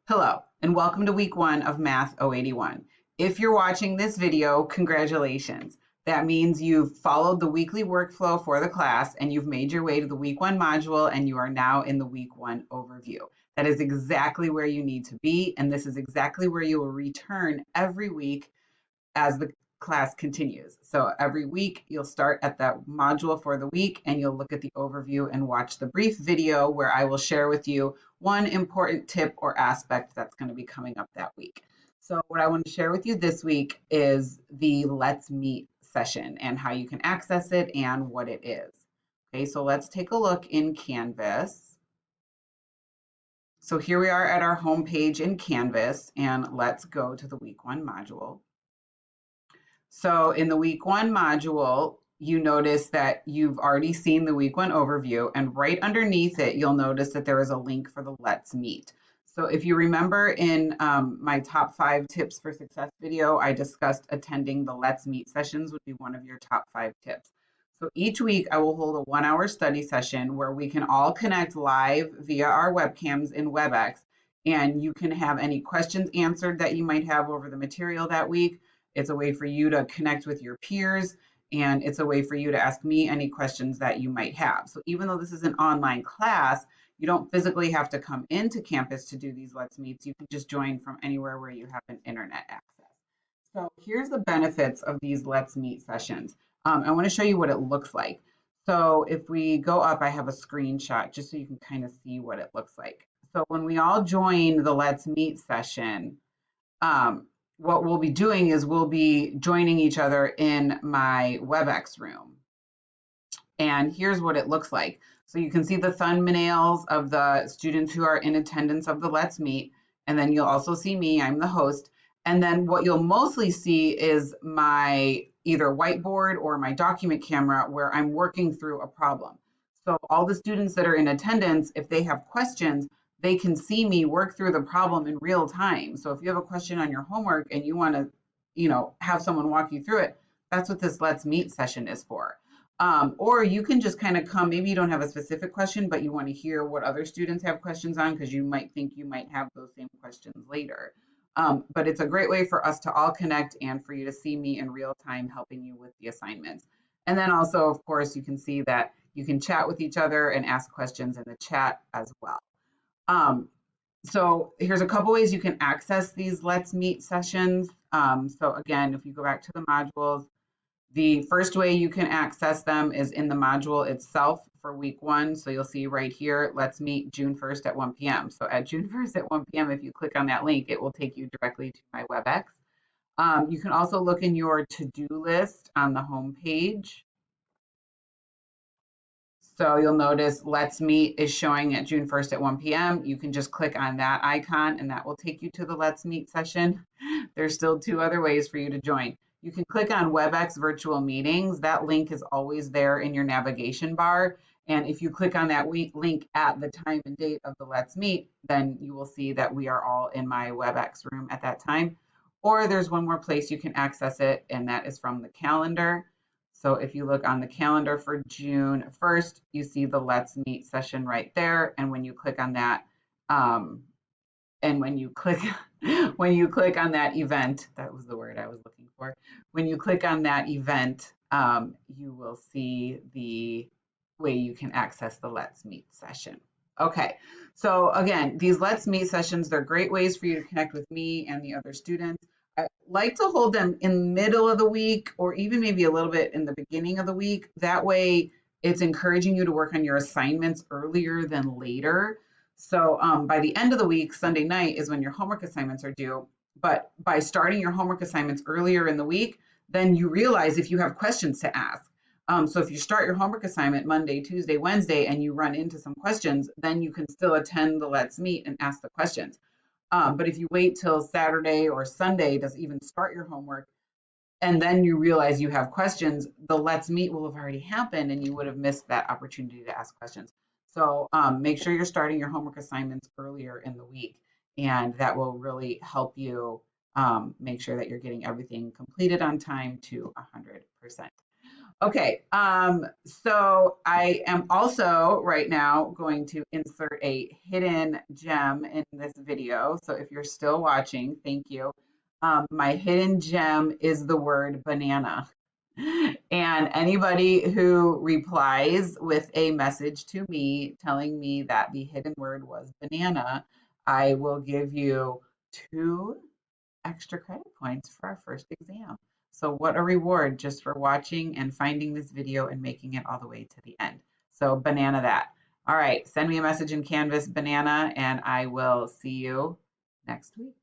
Hello, and welcome to week one of Math 081. If you're watching this video, congratulations. That means you've followed the weekly workflow for the class and you've made your way to the week one module and you are now in the week one overview. That is exactly where you need to be, and this is exactly where you will return every week as the class continues. So every week you'll start at that module for the week and you'll look at the overview and watch the brief video where I will share with you one important tip or aspect that's going to be coming up that week. So what I want to share with you this week is the Let's Meet session and how you can access it and what it is. Okay, so let's take a look in Canvas. So here we are at our home page in Canvas, and let's go to the week one module. So in the week one module, you notice that you've already seen the week one overview, and right underneath it, you'll notice that there is a link for the Let's Meet. So if you remember in my top 5 tips for success video, I discussed attending the Let's Meet sessions would be one of your top 5 tips. So each week I will hold a 1-hour study session where we can all connect live via our webcams in Webex, and you can have any questions answered that you might have over the material that week. It's a way for you to connect with your peers, and it's a way for you to ask me any questions that you might have. So even though this is an online class, you don't physically have to come into campus to do these Let's Meets. You can just join from anywhere where you have an internet access. So here's the benefits of these Let's Meet sessions. I want to show you what it looks like. So if we go up, I have a screenshot just so you can kind of see what it looks like. So when we all join the Let's Meet session, what we'll be doing is we'll be joining each other in my Webex room. And here's what it looks like. So you can see the thumbnails of the students who are in attendance of the Let's Meet. And then you'll also see me, I'm the host. And then what you'll mostly see is my either whiteboard or my document camera where I'm working through a problem. So all the students that are in attendance, if they have questions, they can see me work through the problem in real time. So if you have a question on your homework and you want to, have someone walk you through it, that's what this Let's Meet session is for. Or you can just kind of come, maybe you don't have a specific question, but you want to hear what other students have questions on because you might think you might have those same questions later. But it's a great way for us to all connect and for you to see me in real time helping you with the assignments. And then also, of course, you can see that you can chat with each other and ask questions in the chat as well. So here's a couple ways you can access these Let's Meet sessions. So again, if you go back to the modules, the first way you can access them is in the module itself for week one. So you'll see right here, Let's Meet June 1st at 1 p.m. So at June 1st at 1 p.m., if you click on that link, it will take you directly to my WebEx. You can also look in your to-do list on the home page. So you'll notice Let's Meet is showing at June 1st at 1 p.m. You can just click on that icon and that will take you to the Let's Meet session. There's still 2 other ways for you to join. You can click on WebEx virtual meetings. That link is always there in your navigation bar. And if you click on that link at the time and date of the Let's Meet, then you will see that we are all in my WebEx room at that time. Or there's one more place you can access it, and that is from the calendar. So if you look on the calendar for June 1st, you see the Let's Meet session right there. And when you click on that, and when you click on that event, that was the word I was looking for. When you click on that event, you will see the way you can access the Let's Meet session. Okay, so again, these Let's Meet sessions, they're great ways for you to connect with me and the other students. I like to hold them in the middle of the week or even maybe a little bit in the beginning of the week. That way it's encouraging you to work on your assignments earlier than later. So by the end of the week, Sunday night is when your homework assignments are due. But by starting your homework assignments earlier in the week, then you realize if you have questions to ask. So if you start your homework assignment Monday, Tuesday, Wednesday, and you run into some questions, then you can still attend the Let's Meet and ask the questions. But if you wait till Saturday or Sunday to even start your homework, and then you realize you have questions, the Let's Meet will have already happened and you would have missed that opportunity to ask questions. So make sure you're starting your homework assignments earlier in the week, and that will really help you make sure that you're getting everything completed on time to 100%. Okay, so I am also right now going to insert a hidden gem in this video. So if you're still watching, thank you. My hidden gem is the word banana. And anybody who replies with a message to me telling me that the hidden word was banana, I will give you 2 extra credit points for our first exam. So what a reward just for watching and finding this video and making it all the way to the end. So banana that. All right, send me a message in Canvas, banana, and I will see you next week.